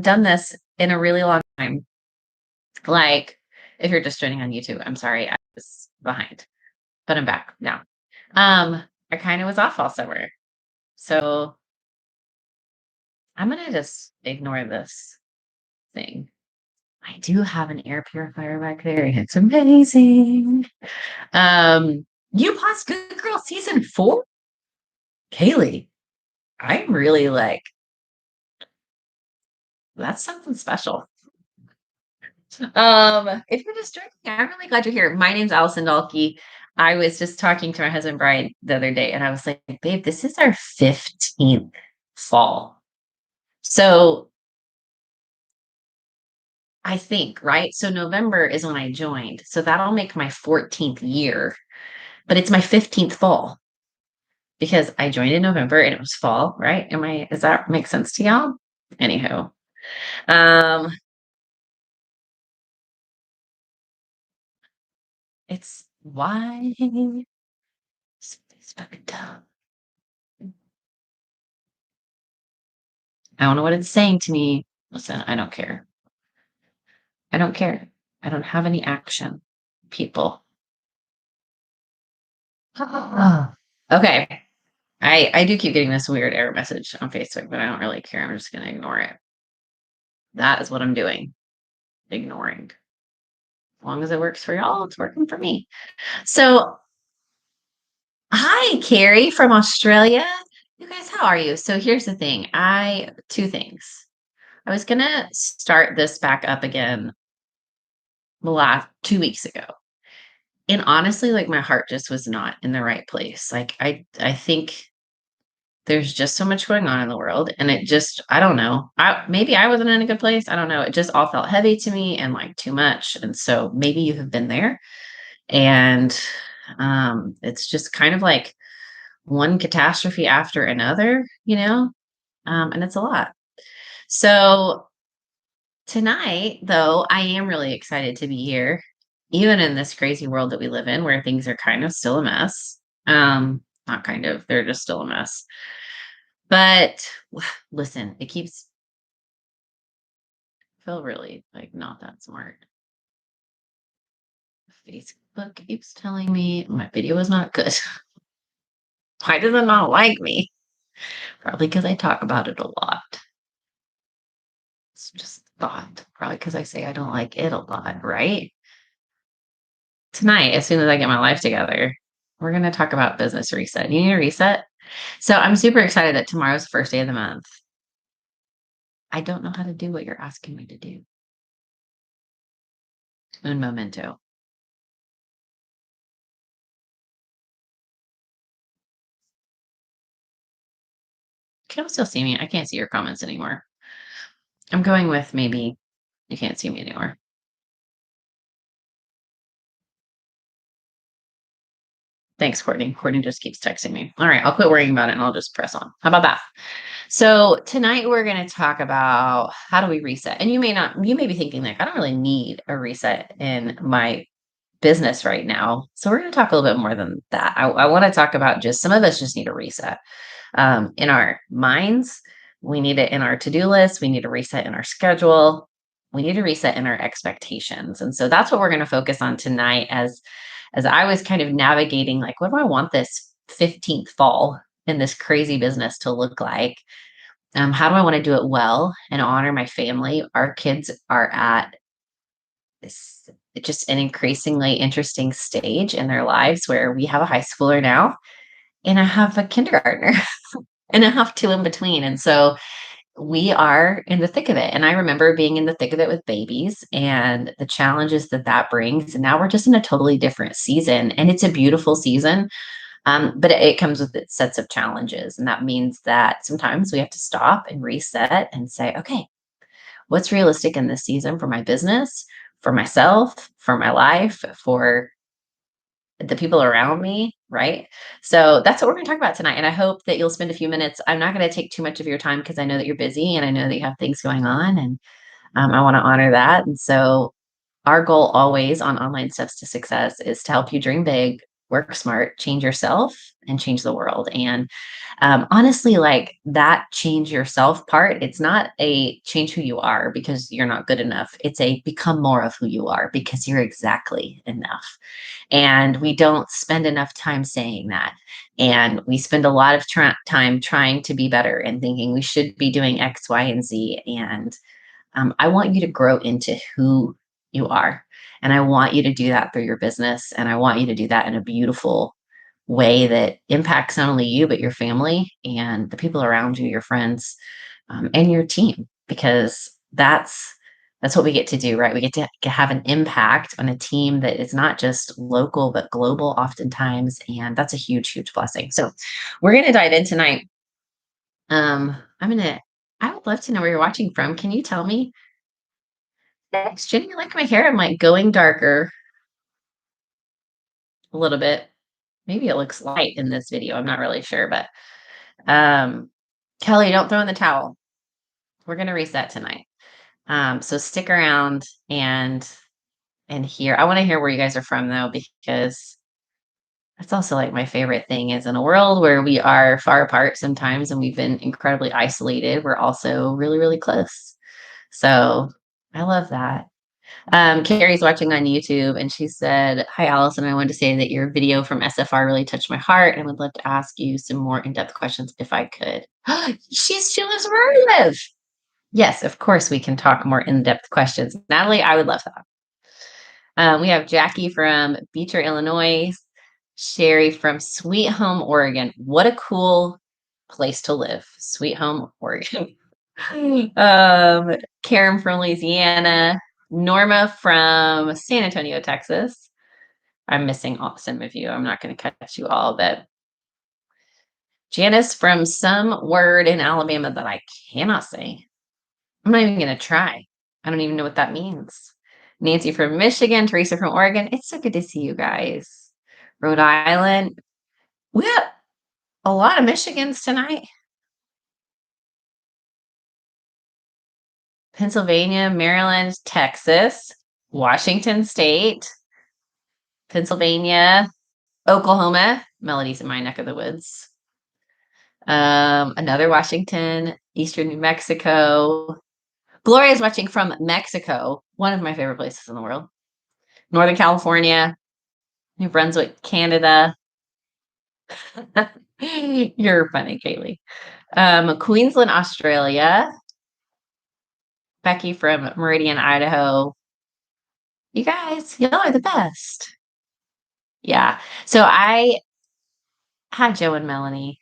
done this in a really long time. Like, if you're just joining on YouTube, I'm sorry, I was behind, but I'm back now. I kind of was off all summer. So I'm gonna just ignore this thing. I do have an air purifier back there, and it's amazing. You paused Good Girl season 4? Kaylee, I'm really like, that's something special. If you're just joining, I'm really glad you're here. My name's Allison Dalkey. I was just talking to my husband Brian the other day, and I was like, babe, this is our 15th fall. So I think, right? So November is when I joined. So that'll make my 14th year, but it's my 15th fall because I joined in November and it was fall, right? Does that make sense to y'all? Anywho, um, it's why it's fucking dumb. I don't know what it's saying to me. Listen, I don't care. I don't care. I don't have any action, people. Okay. I do keep getting this weird error message on Facebook, but I don't really care. I'm just going to ignore it. That is what I'm doing. Ignoring. As long as it works for y'all, it's working for me. So, hi, Carrie from Australia. You guys, how are you? So, here's the thing. Two things. I was going to start this back up again the last 2 weeks ago. And honestly, like my heart just was not in the right place. Like I think there's just so much going on in the world, and it just, I don't know. Maybe I wasn't in a good place. I don't know. It just all felt heavy to me and like too much. And so maybe you have been there, and it's just kind of like one catastrophe after another, and it's a lot. So tonight, though, I am really excited to be here, even in this crazy world that we live in where things are kind of still a mess. Not kind of, they're just still a mess. But listen, it keeps feel really like not that smart. Facebook keeps telling me my video is not good. Why does it not like me? Probably because I talk about it a lot. It's just thought. Probably because I say I don't like it a lot, right? Tonight, as soon as I get my life together, we're going to talk about business reset. You need a reset? So I'm super excited that tomorrow's the first day of the month. I don't know how to do what you're asking me to do. Un momento. Can you still see me? I can't see your comments anymore. I'm going with maybe you can't see me anymore. Thanks, Courtney. Courtney just keeps texting me. All right, I'll quit worrying about it and I'll just press on. How about that? So tonight we're going to talk about how do we reset. And you may be thinking like, I don't really need a reset in my business right now. So we're going to talk a little bit more than that. I want to talk about just some of us just need a reset in our minds. We need it in our to-do list. We need a reset in our schedule. We need a reset in our expectations. And so that's what we're going to focus on tonight as I was kind of navigating like, what do I want this 15th fall in this crazy business to look like? How do I want to do it well and honor my family? Our kids are at this just an increasingly interesting stage in their lives where we have a high schooler now and I have a kindergartner and I have two in between. And so we are in the thick of it. And I remember being in the thick of it with babies and the challenges that that brings. And now we're just in a totally different season. And it's a beautiful season, but it comes with its sets of challenges. And that means that sometimes we have to stop and reset and say, okay, what's realistic in this season for my business, for myself, for my life, for the people around me, right? So that's what we're going to talk about tonight. And I hope that you'll spend a few minutes. I'm not going to take too much of your time because I know that you're busy and I know that you have things going on, and I want to honor that. And so our goal always on Online Steps to Success is to help you dream big, work smart, change yourself, and change the world. And honestly, like that change yourself part, it's not a change who you are because you're not good enough. It's a become more of who you are because you're exactly enough. And we don't spend enough time saying that. And we spend a lot of time trying to be better and thinking we should be doing X, Y, and Z. And I want you to grow into who you are. And I want you to do that through your business. And I want you to do that in a beautiful way that impacts not only you, but your family and the people around you, your friends, and your team, because that's what we get to do, right? We get to have an impact on a team that is not just local, but global oftentimes. And that's a huge, huge blessing. So we're going to dive in tonight. I would love to know where you're watching from. Can you tell me? Thanks, Jenny. I like my hair. I'm like going darker a little bit. Maybe it looks light in this video. I'm not really sure, but um, Kelly, don't throw in the towel. We're gonna reset tonight. So stick around and hear. I want to hear where you guys are from though, because that's also like my favorite thing is in a world where we are far apart sometimes and we've been incredibly isolated, we're also really, really close. So I love that. Carrie's watching on YouTube and she said, "Hi, Allison. I wanted to say that your video from SFR really touched my heart and I would love to ask you some more in depth questions if I could." She lives where I live. Yes, of course, we can talk more in depth questions. Natalie, I would love that. We have Jackie from Beecher, Illinois, Sherry from Sweet Home, Oregon. What a cool place to live. Sweet Home, Oregon. Karen from Louisiana, Norma from San Antonio, Texas. I'm missing some of you. I'm not going to catch you all, but Janice from some word in Alabama that I cannot say. I'm not even going to try. I don't even know what that means. Nancy from Michigan, Teresa from Oregon. It's so good to see you guys. Rhode Island. We have a lot of Michigans tonight. Pennsylvania, Maryland, Texas, Washington State, Pennsylvania, Oklahoma. Melody's in my neck of the woods. Another Washington, Eastern New Mexico. Gloria's watching from Mexico, one of my favorite places in the world. Northern California, New Brunswick, Canada. You're funny, Kaylee. Queensland, Australia. Becky from Meridian, Idaho. You guys, y'all are the best. Yeah. So I had Joe and Melanie.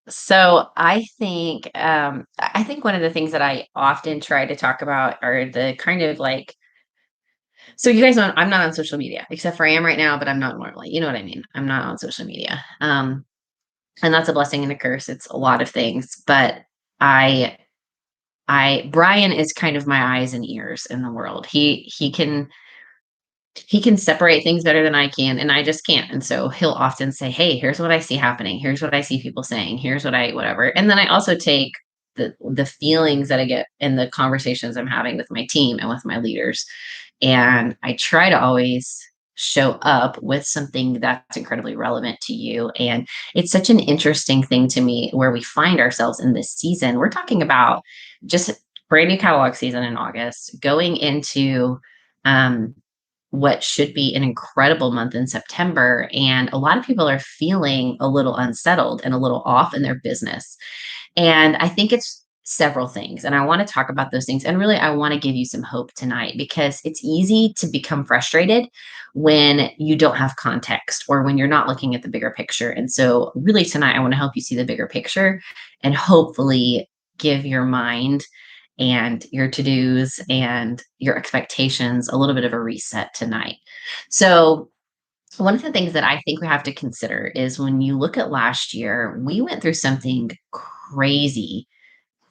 So I think one of the things that I often try to talk about are the kind of like, so you guys know I'm not on social media, except for I am right now, but I'm not normally. You know what I mean? I'm not on social media. And that's a blessing and a curse. It's a lot of things, but I Brian is kind of my eyes and ears in the world. He can separate things better than I can, and I just can't. And so he'll often say, "Hey, here's what I see happening. Here's what I see people saying. Here's what I whatever." And then I also take the feelings that I get in the conversations I'm having with my team and with my leaders, and I try to always show up with something that's incredibly relevant to you. And it's such an interesting thing to me where we find ourselves in this season. We're talking about just brand new catalog season in August, going into um, what should be an incredible month in September. And a lot of people are feeling a little unsettled and a little off in their business. And I think it's several things. And I want to talk about those things. And really, I want to give you some hope tonight because it's easy to become frustrated when you don't have context or when you're not looking at the bigger picture. And so, really, tonight, I want to help you see the bigger picture and hopefully give your mind and your to-dos and your expectations a little bit of a reset tonight. So, one of the things that I think we have to consider is when you look at last year, we went through something crazy,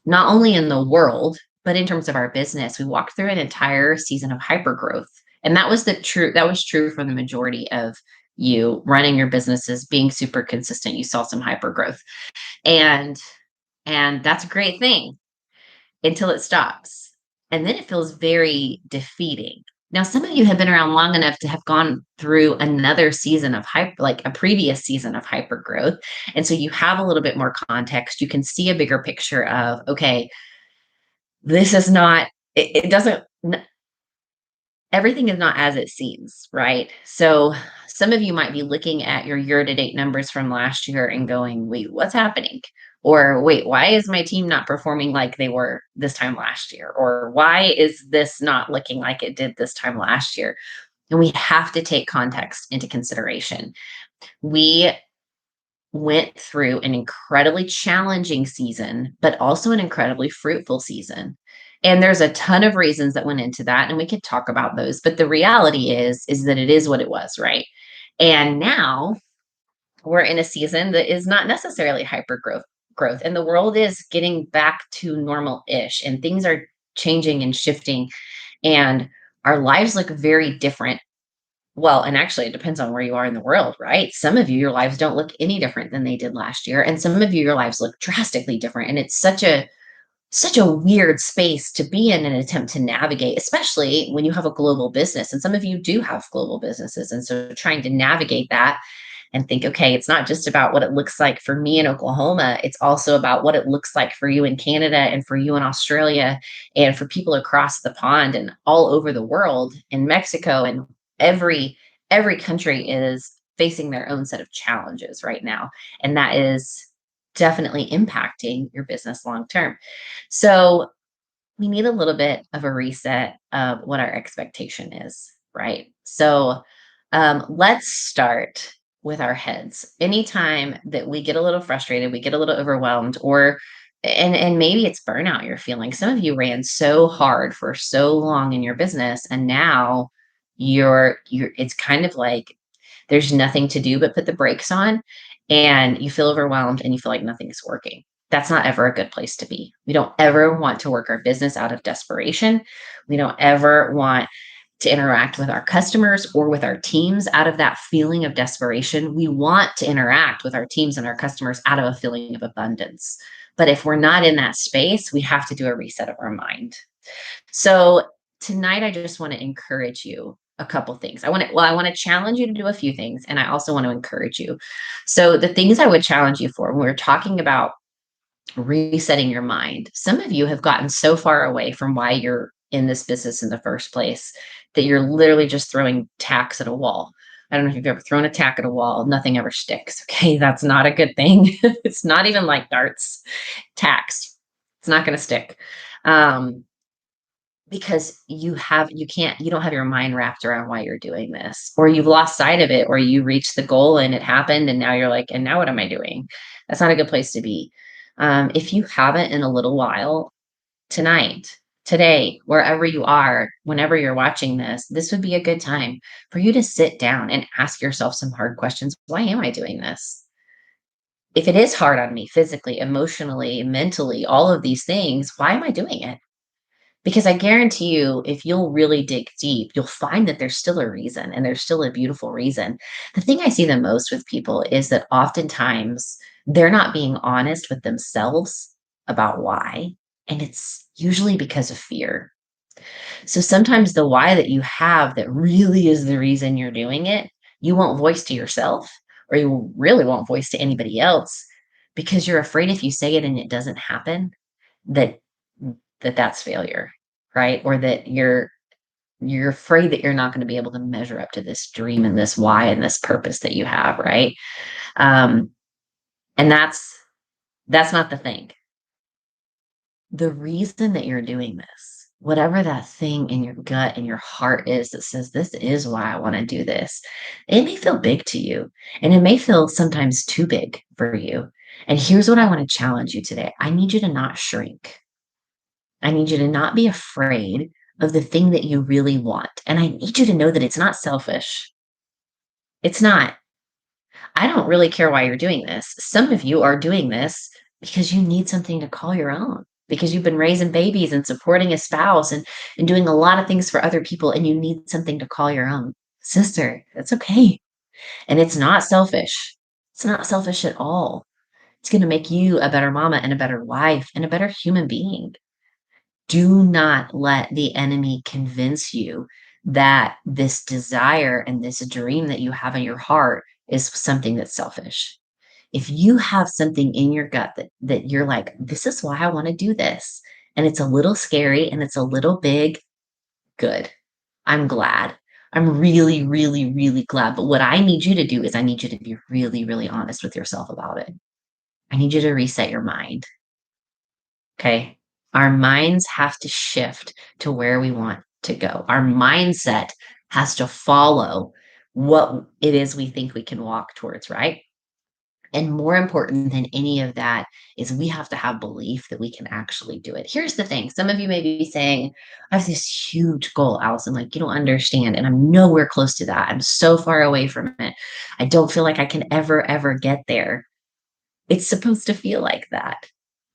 not only in the world, but in terms of our business. We walked through an entire season of hyper growth. And that was true for the majority of you running your businesses, being super consistent. You saw some hyper growth. And that's a great thing until it stops. And then it feels very defeating Now, some of you have been around long enough to have gone through another season of hype, like a previous season of hyper growth. And so you have a little bit more context. You can see a bigger picture of, okay, this is not, it doesn't, everything is not as it seems, right? So some of you might be looking at your year to date numbers from last year and going, wait, what's happening? Or wait, why is my team not performing like they were this time last year? Or why is this not looking like it did this time last year? And we have to take context into consideration. We went through an incredibly challenging season, but also an incredibly fruitful season. And there's a ton of reasons that went into that, and we could talk about those. But the reality is that it is what it was, right? And now we're in a season that is not necessarily hyper growth, and the world is getting back to normal-ish, and things are changing and shifting, and our lives look very different. Well, and actually, it depends on where you are in the world, right? Some of you, your lives don't look any different than they did last year, and some of you, your lives look drastically different. And it's such a weird space to be in and attempt to navigate, especially when you have a global business. And some of you do have global businesses, and so trying to navigate that and think, okay, it's not just about what it looks like for me in Oklahoma. It's also about what it looks like for you in Canada and for you in Australia and for people across the pond and all over the world in Mexico. And every every country is facing their own set of challenges right now. And that is definitely impacting your business long term. So we need a little bit of a reset of what our expectation is, right? So let's start with our heads. Anytime that we get a little frustrated, we get a little overwhelmed, or and maybe it's burnout you're feeling. Some of you ran so hard for so long in your business, and now you're it's kind of like there's nothing to do but put the brakes on, and you feel overwhelmed and you feel like nothing is working. That's not ever a good place to be. We don't ever want to work our business out of desperation. We don't ever want to interact with our customers or with our teams out of that feeling of desperation. We want to interact with our teams and our customers out of a feeling of abundance. But if we're not in that space, we have to do a reset of our mind. So tonight, I just want to encourage you a couple things. I want to challenge you to do a few things, and I also want to encourage you. So the things I would challenge you for when we're talking about resetting your mind. Some of you have gotten so far away from why you're in this business in the first place that you're literally just throwing tacks at a wall. I don't know if you've ever thrown a tack at a wall, nothing ever sticks. Okay, that's not a good thing. It's not even like darts, tacks. It's not going to stick. Um, because you don't have your mind wrapped around why you're doing this, or you've lost sight of it, or you reached the goal and it happened and now you're like, and now what am I doing? That's not a good place to be. If you haven't in a little while, tonight, today, wherever you are, whenever you're watching this would be a good time for you to sit down and ask yourself some hard questions. Why am I doing this? If it is hard on me physically, emotionally, mentally, all of these things, why am I doing it? Because I guarantee you, if you'll really dig deep, you'll find that there's still a reason, and there's still a beautiful reason. The thing I see the most with people is that oftentimes they're not being honest with themselves about why. And it's usually because of fear. So sometimes the why that you have that really is the reason you're doing it, you won't voice to yourself, or you really won't voice to anybody else, because you're afraid if you say it and it doesn't happen, that that's failure, right? Or that you're afraid that you're not going to be able to measure up to this dream and this why and this purpose that you have, right? Um, and that's not the thing. The reason that you're doing this, whatever that thing in your gut and your heart is that says, this is why I want to do this, it may feel big to you, and it may feel sometimes too big for you. And here's what I want to challenge you today. I need you to not shrink. I need you to not be afraid of the thing that you really want. And I need you to know that it's not selfish. It's not. I don't really care why you're doing this. Some of you are doing this because you need something to call your own, because you've been raising babies and supporting a spouse and doing a lot of things for other people, and you need something to call your own. Sister, that's okay. And it's not selfish. It's not selfish at all. It's going to make you a better mama and a better wife and a better human being. Do not let the enemy convince you that this desire and this dream that you have in your heart is something that's selfish. If you have something in your gut that you're like, this is why I want to do this, and it's a little scary and it's a little big, good. I'm glad. I'm really, really, really glad. But what I need you to do is I need you to be really, really honest with yourself about it. I need you to reset your mind. Okay. Our minds have to shift to where we want to go. Our mindset has to follow what it is we think we can walk towards, right? And more important than any of that is we have to have belief that we can actually do it. Here's the thing. Some of you may be saying, I have this huge goal, Allison. Like, you don't understand. And I'm nowhere close to that. I'm so far away from it. I don't feel like I can ever get there. It's supposed to feel like that.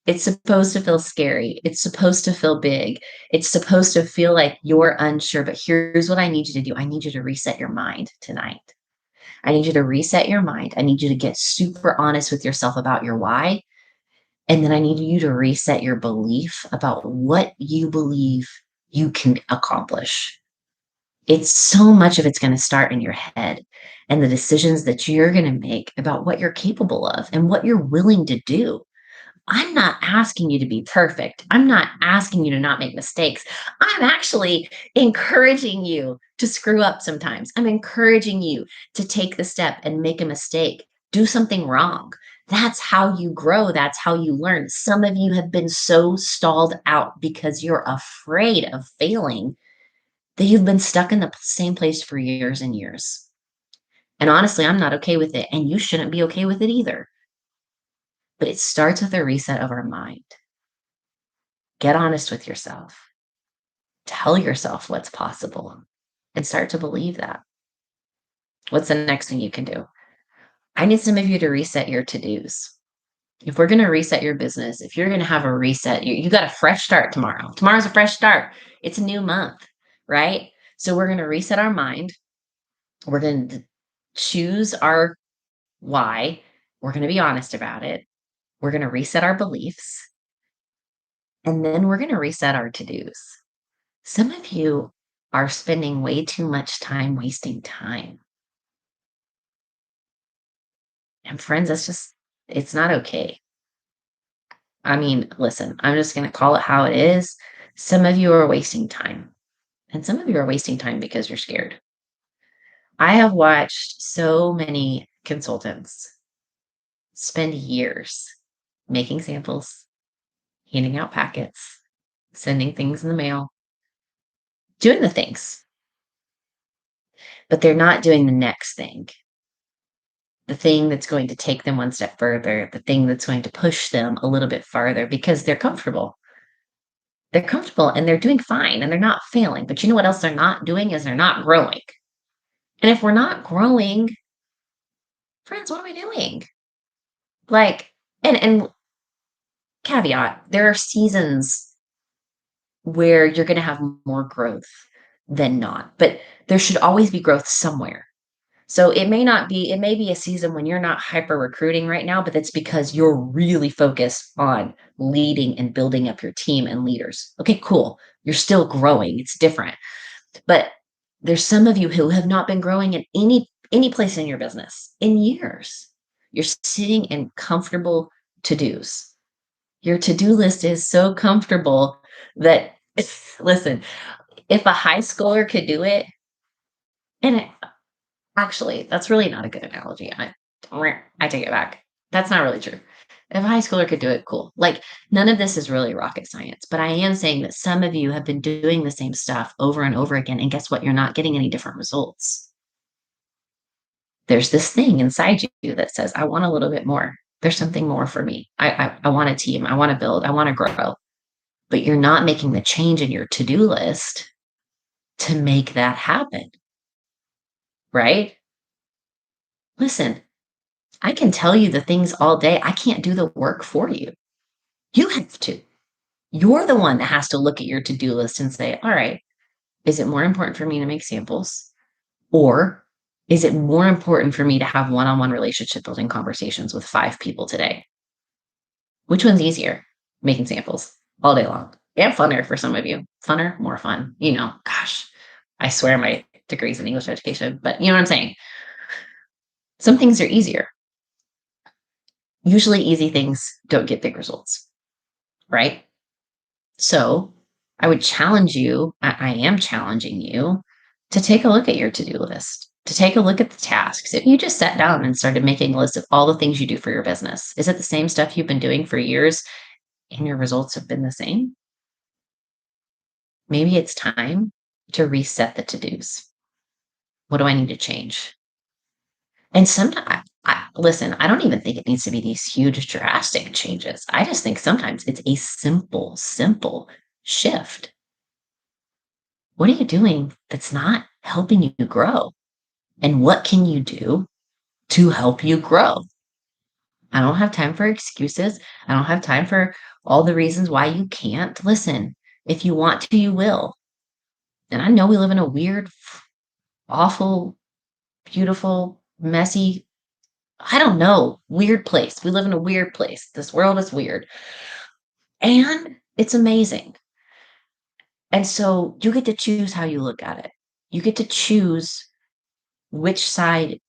It's supposed to feel scary. It's supposed to feel big. It's supposed to feel like you're unsure. But here's what I need you to do. I need you to reset your mind tonight. I need you to reset your mind. I need you to get super honest with yourself about your why. And then I need you to reset your belief about what you believe you can accomplish. It's so much of it's going to start in your head and the decisions that you're going to make about what you're capable of and what you're willing to do. I'm not asking you to be perfect. I'm not asking you to not make mistakes. I'm actually encouraging you to screw up sometimes. I'm encouraging you to take the step and make a mistake, do something wrong. That's how you grow. That's how you learn. Some of you have been so stalled out because you're afraid of failing that you've been stuck in the same place for years and years. And honestly, I'm not okay with it. And you shouldn't be okay with it either. But it starts with a reset of our mind. Get honest with yourself. Tell yourself what's possible and start to believe that. What's the next thing you can do? I need some of you to reset your to dos. If we're going to reset your business, if you're going to have a reset, you got a fresh start tomorrow. Tomorrow's a fresh start. It's a new month, right? So we're going to reset our mind. We're going to choose our why. We're going to be honest about it. We're going to reset our beliefs. And then we're going to reset our to dos. Some of you are spending way too much time wasting time. And friends, it's not okay. I mean, listen, I'm just going to call it how it is. Some of you are wasting time, and some of you are wasting time because you're scared. I have watched so many consultants spend years making samples, handing out packets, sending things in the mail, doing the things, but they're not doing the next thing. The thing that's going to take them one step further, the thing that's going to push them a little bit farther because they're comfortable. They're comfortable and they're doing fine and they're not failing. But you know what else they're not doing is they're not growing. And if we're not growing, friends, what are we doing? Like, and caveat, there are seasons where you're going to have more growth than not, but there should always be growth somewhere. So it may be a season when you're not hyper recruiting right now, but that's because you're really focused on leading and building up your team and leaders. Okay, cool. You're still growing. It's different. But there's some of you who have not been growing in any place in your business in years. You're sitting in comfortable to-dos. Your to-do list is so comfortable that listen, if a high schooler could do it, and actually, that's really not a good analogy. I take it back. That's not really true. If a high schooler could do it, cool. Like, none of this is really rocket science, but I am saying that some of you have been doing the same stuff over and over again. And guess what? You're not getting any different results. There's this thing inside you that says, I want a little bit more. There's something more for me. I want a team. I want to build. I want to grow. But you're not making the change in your to do list to make that happen. Right? Listen, I can tell you the things all day. I can't do the work for you. You have to. You're the one that has to look at your to do list and say, all right, is it more important for me to make samples? Or is it more important for me to have one on one relationship building conversations with 5 people today? Which one's easier? Making samples all day long and funner for some of you. Funner, more fun. Gosh, I swear my degree's in English education, but you know what I'm saying? Some things are easier. Usually easy things don't get big results, right? So I would challenge you, I am challenging you to take a look at your to-do list, to take a look at the tasks. If you just sat down and started making a list of all the things you do for your business, is it the same stuff you've been doing for years and your results have been the same? Maybe it's time to reset the to-dos. What do I need to change? And sometimes, listen, I don't even think it needs to be these huge, drastic changes. I just think sometimes it's a simple shift. What are you doing that's not helping you grow? And what can you do to help you grow? I don't have time for excuses. I don't have time for all the reasons why you can't. Listen, if you want to, you will. And I know we live in a weird, awful, beautiful, messy, I don't know, weird place. We live in a weird place. This world is weird. And it's amazing. And so you get to choose how you look at it. You get to choose which side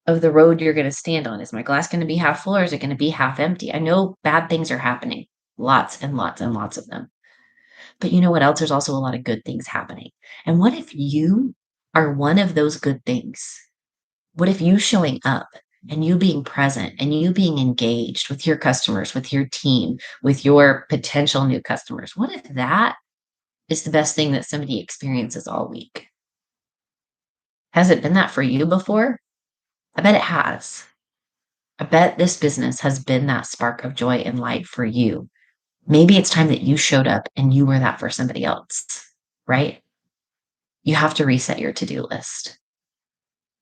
of the road you're going to stand on. Is my glass going to be half full or is it going to be half empty? I know bad things are happening, lots and lots and lots of them. But you know what else? There's also a lot of good things happening. And what if you are one of those good things? What if you showing up and you being present and you being engaged with your customers, with your team, with your potential new customers? What if that is the best thing that somebody experiences all week? Has it been that for you before? I bet it has. I bet this business has been that spark of joy and light for you. Maybe it's time that you showed up and you were that for somebody else, right? You have to reset your to-do list.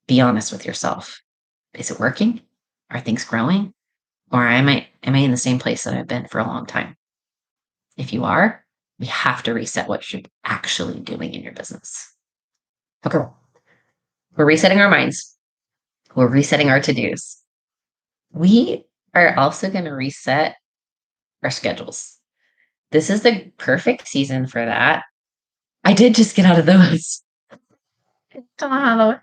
Be honest with yourself. Is it working? Are things growing? Or am I in the same place that I've been for a long time? If you are, we have to reset what you're actually doing in your business. Okay. We're resetting our minds. We're resetting our to-dos. We are also going to reset our schedules. This is the perfect season for that. I did just get out of those. I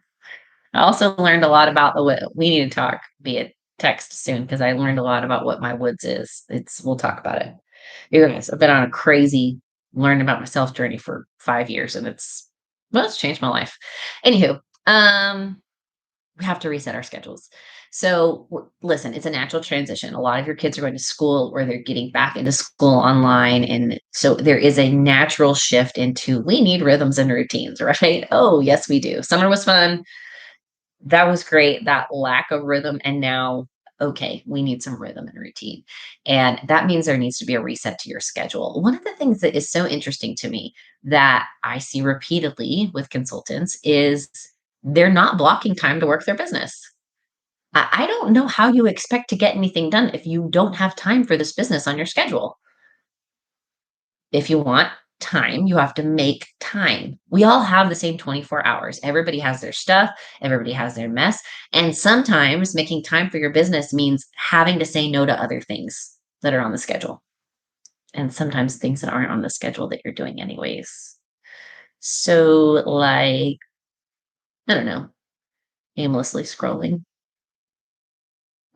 also learned a lot about we need to talk via text soon because I learned a lot about what my woods is. We'll talk about it. You guys, I've been on a crazy learn about myself journey for 5 years and it's changed my life. Anywho, we have to reset our schedules. So listen, it's a natural transition. A lot of your kids are going to school or they're getting back into school online. And so there is a natural shift into we need rhythms and routines, right? Oh, yes, we do. Summer was fun. That was great. That lack of rhythm. And now, okay, we need some rhythm and routine. And that means there needs to be a reset to your schedule. One of the things that is so interesting to me that I see repeatedly with consultants is they're not blocking time to work their business. I don't know how you expect to get anything done if you don't have time for this business on your schedule. If you want time, you have to make time. We all have the same 24 hours. Everybody has their stuff, everybody has their mess. And sometimes making time for your business means having to say no to other things that are on the schedule. And sometimes things that aren't on the schedule that you're doing anyways. So, like, I don't know, aimlessly scrolling,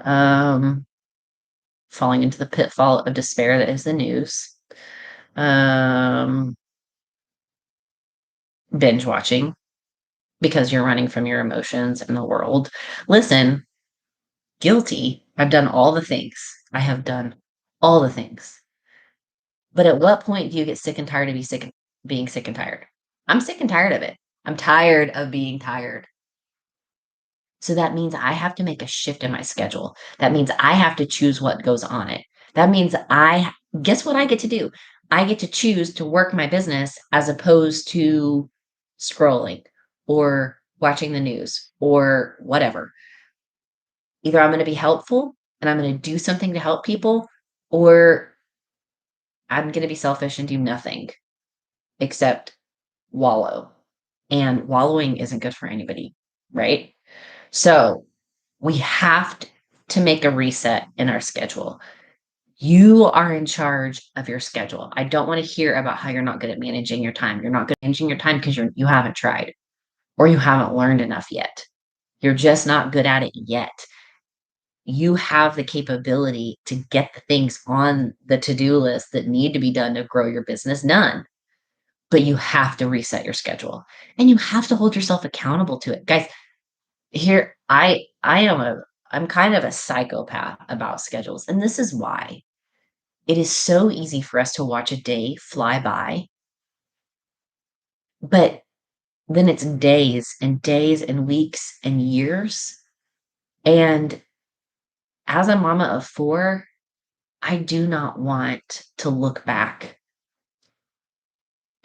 um, falling into the pitfall of despair that is the news, um, binge watching because you're running from your emotions and the world. Listen, guilty. I've done all the things. I have done all the things. But at what point do you get sick and tired of being sick and tired? I'm sick and tired of it. I'm tired of being tired. So that means I have to make a shift in my schedule. That means I have to choose what goes on it. That means guess what I get to do? I get to choose to work my business as opposed to scrolling or watching the news or whatever. Either I'm going to be helpful and I'm going to do something to help people, or I'm going to be selfish and do nothing except wallow. And wallowing isn't good for anybody, right? So we have to make a reset in our schedule. You are in charge of your schedule. I don't want to hear about how you're not good at managing your time. You're not good at managing your time because you haven't tried or you haven't learned enough yet. You're just not good at it yet. You have the capability to get the things on the to-do list that need to be done to grow your business done. But you have to reset your schedule and you have to hold yourself accountable to it. Guys, here I'm kind of a psychopath about schedules. And this is why it is so easy for us to watch a day fly by, but then it's days and weeks and years. And as a mama of four, I do not want to look back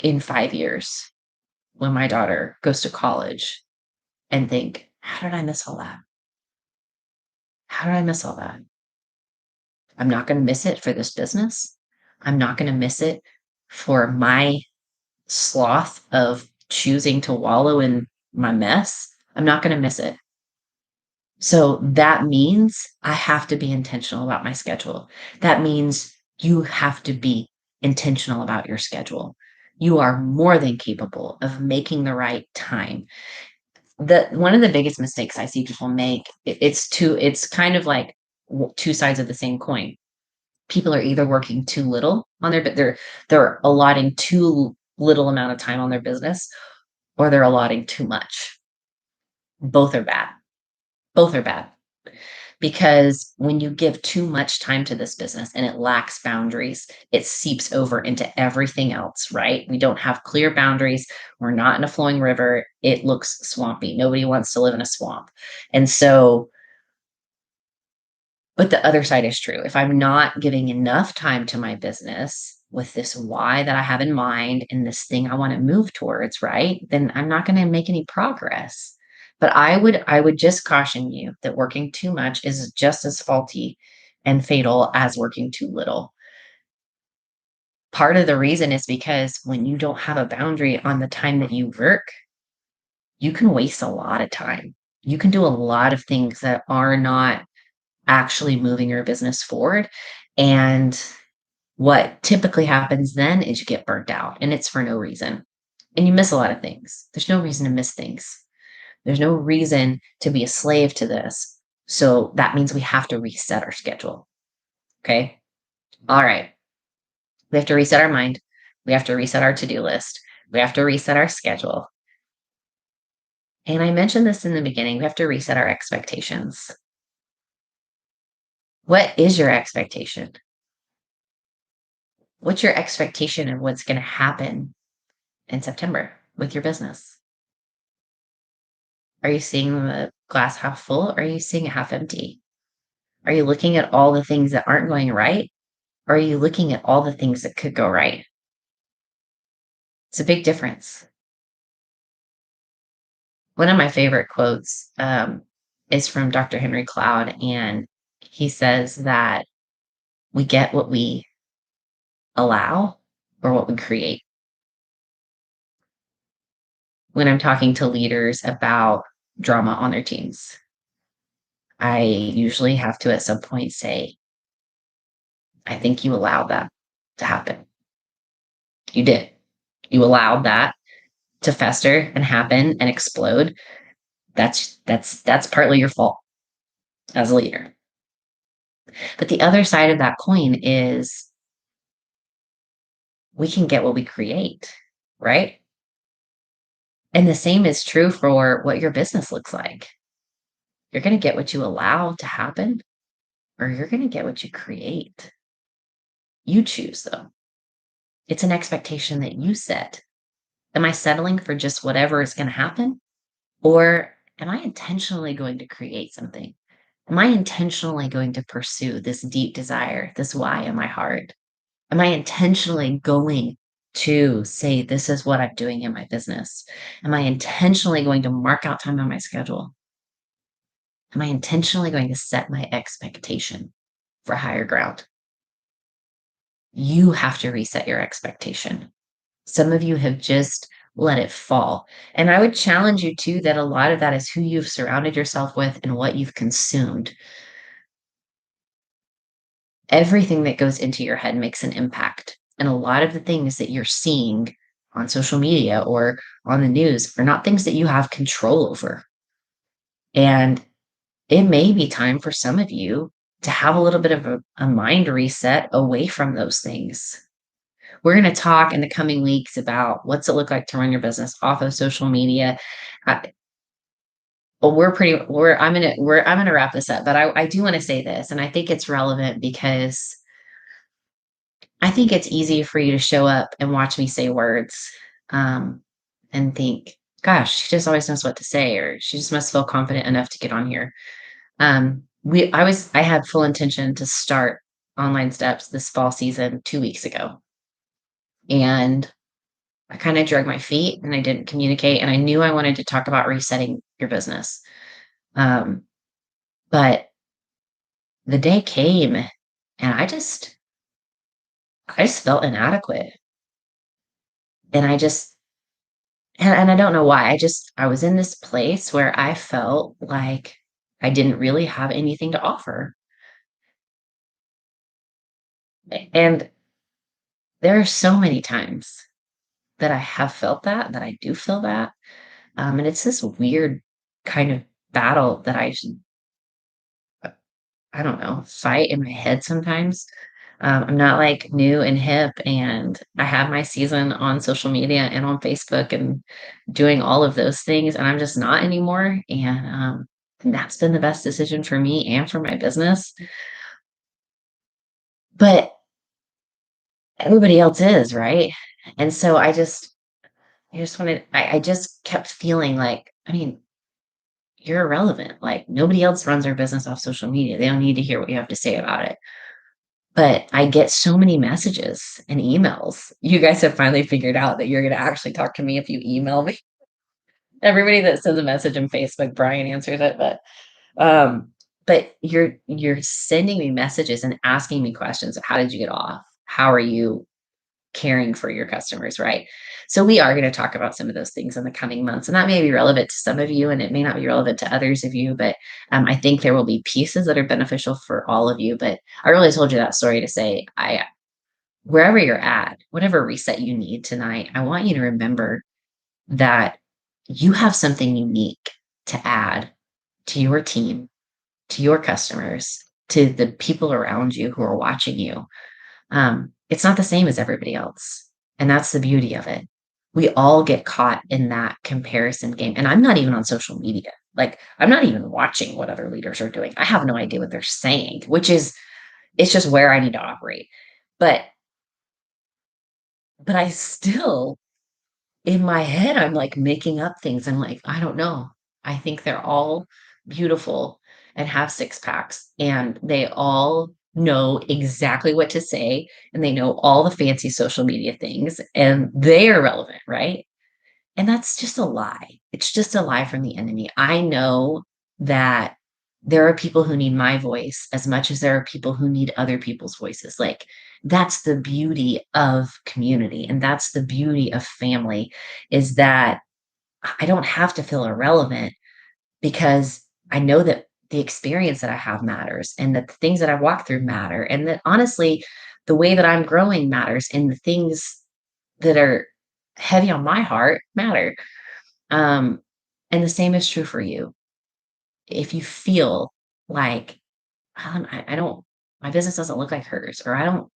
in 5 years when my daughter goes to college and think, how did I miss all that? How did I miss all that? I'm not going to miss it for this business. I'm not going to miss it for my sloth of choosing to wallow in my mess. I'm not going to miss it. So that means I have to be intentional about my schedule. That means you have to be intentional about your schedule. You are more than capable of making the right time. The one of the biggest mistakes I see people make, it's kind of like two sides of the same coin. People are either working too little on their but they're allotting too little amount of time on their business or they're allotting too much. Both are bad. Both are bad. Because when you give too much time to this business and it lacks boundaries, it seeps over into everything else, right? We don't have clear boundaries. We're not in a flowing river. It looks swampy. Nobody wants to live in a swamp. And so, but the other side is true. If I'm not giving enough time to my business with this why that I have in mind and this thing I want to move towards, right? Then I'm not going to make any progress. But I would just caution you that working too much is just as faulty and fatal as working too little. Part of the reason is because when you don't have a boundary on the time that you work, you can waste a lot of time. You can do a lot of things that are not actually moving your business forward. And what typically happens then is you get burnt out and it's for no reason. And you miss a lot of things. There's no reason to miss things. There's no reason to be a slave to this. So that means we have to reset our schedule. Okay. All right. We have to reset our mind. We have to reset our to do list. We have to reset our schedule. And I mentioned this in the beginning. We have to reset our expectations. What is your expectation? What's your expectation of what's going to happen in September with your business? Are you seeing the glass half full or are you seeing it half empty? Are you looking at all the things that aren't going right? Or are you looking at all the things that could go right? It's a big difference. One of my favorite quotes is from Dr. Henry Cloud, and he says that we get what we allow or what we create. When I'm talking to leaders about drama on their teams, I usually have to at some point say, I think you allowed that to happen. You did. You allowed that to fester and happen and explode. That's partly your fault as a leader. But the other side of that coin is we can get what we create, right? And the same is true for what your business looks like. You're going to get what you allow to happen, or you're going to get what you create. You choose, though. It's an expectation that you set. Am I settling for just whatever is going to happen? Or am I intentionally going to create something? Am I intentionally going to pursue this deep desire, this why in my heart? Am I intentionally going to say, this is what I'm doing in my business? Am I intentionally going to mark out time on my schedule? Am I intentionally going to set my expectation for higher ground? You have to reset your expectation. Some of you have just let it fall. And I would challenge you too that a lot of that is who you've surrounded yourself with and what you've consumed. Everything that goes into your head makes an impact. And a lot of the things that you're seeing on social media or on the news are not things that you have control over. And it may be time for some of you to have a little bit of a mind reset away from those things. We're going to talk in the coming weeks about what's it look like to run your business off of social media. Well, I'm gonna wrap this up, but I do want to say this, and I think it's relevant because I think it's easy for you to show up and watch me say words, um, and think, "Gosh, she just always knows what to say," or "She just must feel confident enough to get on here." I had full intention to start online steps this fall season 2 weeks ago, and I kind of dragged my feet and I didn't communicate, and I knew I wanted to talk about resetting your business, um, but the day came and I just felt inadequate. And and I don't know why. I was in this place where I felt like I didn't really have anything to offer. And there are so many times that I have felt that I do feel that. And it's this weird kind of battle that I don't know, fight in my head sometimes. I'm not like new and hip, and I have my season on social media and on Facebook and doing all of those things, and I'm just not anymore. And that's been the best decision for me and for my business. But everybody else is, right? And so I just kept feeling like, I mean, you're irrelevant. Like nobody else runs their business off social media. They don't need to hear what you have to say about it. But I get so many messages and emails. You guys have finally figured out that you're gonna actually talk to me if you email me. Everybody that sends a message in Facebook, Brian answers it, but you're sending me messages and asking me questions of how did you get off? How are you caring for your customers, right? So we are going to talk about some of those things in the coming months, and that may be relevant to some of you, and it may not be relevant to others of you. But I think there will be pieces that are beneficial for all of you. But I really told you that story to say, I wherever you're at, whatever reset you need tonight, I want you to remember that you have something unique to add to your team, to your customers, to the people around you who are watching you. It's not the same as everybody else. And that's the beauty of it. We all get caught in that comparison game. And I'm not even on social media. Like, I'm not even watching what other leaders are doing. I have no idea what they're saying, it's just where I need to operate. But, but I still, in my head, I'm like making up things. I'm like, I don't know. I think they're all beautiful and have six packs, and they all know exactly what to say, and they know all the fancy social media things, and they are relevant, right? And that's just a lie. It's just a lie from the enemy. I know that there are people who need my voice as much as there are people who need other people's voices. Like, that's the beauty of community. And that's the beauty of family, is that I don't have to feel irrelevant because I know that the experience that I have matters and that the things that I walk through matter. And that honestly, the way that I'm growing matters and the things that are heavy on my heart matter. um, and the same is true for you. If you feel like, I don't, my business doesn't look like hers, or I don't,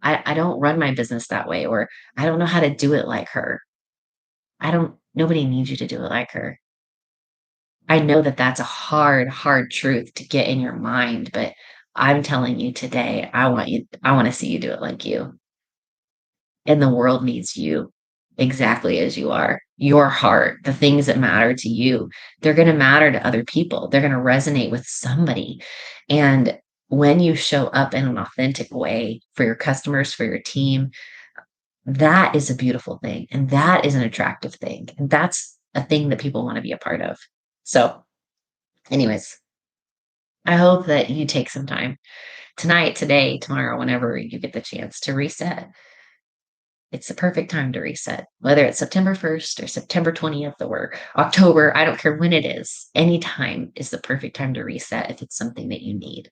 I don't run my business that way, or I don't know how to do it like her. Nobody needs you to do it like her. I know that that's a hard, hard truth to get in your mind, but I'm telling you today, I want to see you do it like you. And the world needs you exactly as you are. Your heart, the things that matter to you, they're going to matter to other people. They're going to resonate with somebody. And when you show up in an authentic way for your customers, for your team, that is a beautiful thing. And that is an attractive thing. And that's a thing that people want to be a part of. So, anyways, I hope that you take some time tonight, today, tomorrow, whenever you get the chance to reset. It's the perfect time to reset, whether it's September 1st or September 20th or October. I don't care when it is. Any time is the perfect time to reset if it's something that you need.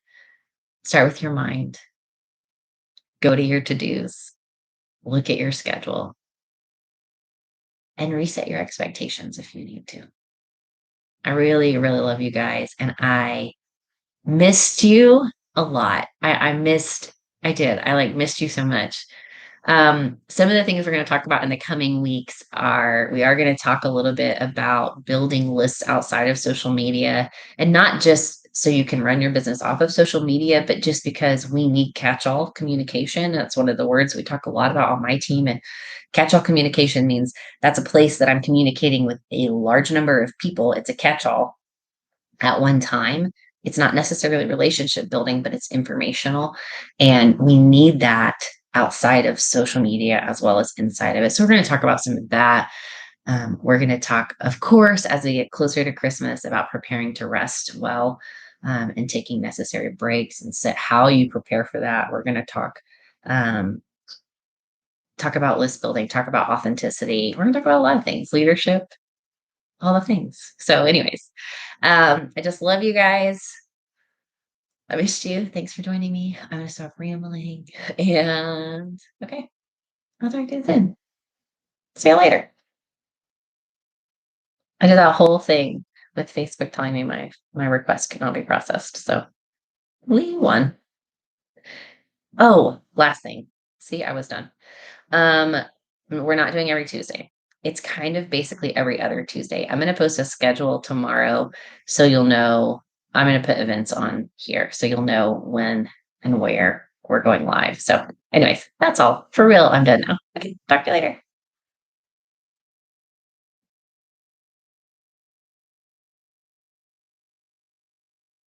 Start with your mind. Go to your to-dos, look at your schedule, and reset your expectations if you need to. I really, really love you guys, and I missed you a lot. I did. I like missed you so much. Some of the things we're going to talk about in the coming weeks are we are going to talk a little bit about building lists outside of social media, and not just so you can run your business off of social media, but just because we need catch-all communication. That's one of the words we talk a lot about on my team. And catch-all communication means that's a place that I'm communicating with a large number of people. It's a catch-all at one time. It's not necessarily relationship building, but it's informational. And we need that outside of social media as well as inside of it. So we're going to talk about some of that. We're going to talk, of course, as we get closer to Christmas, about preparing to rest well, and taking necessary breaks, and set how you prepare for that. We're going to um, talk about list building, talk about authenticity. We're going to talk about a lot of things, leadership, all the things. So, anyways, I just love you guys. I missed you. Thanks for joining me. I'm gonna stop rambling. And okay, I'll talk to you then. See you later. I did that whole thing with Facebook telling me my request could not be processed. So we won. Oh, last thing. See, I was done. Um, we're not doing every Tuesday. It's kind of basically every other Tuesday. I'm going to post a schedule tomorrow so you'll know. I'm going to put events on here so you'll know when and where we're going live. So, anyways, that's all. For real, I'm done now. Okay, talk to you later.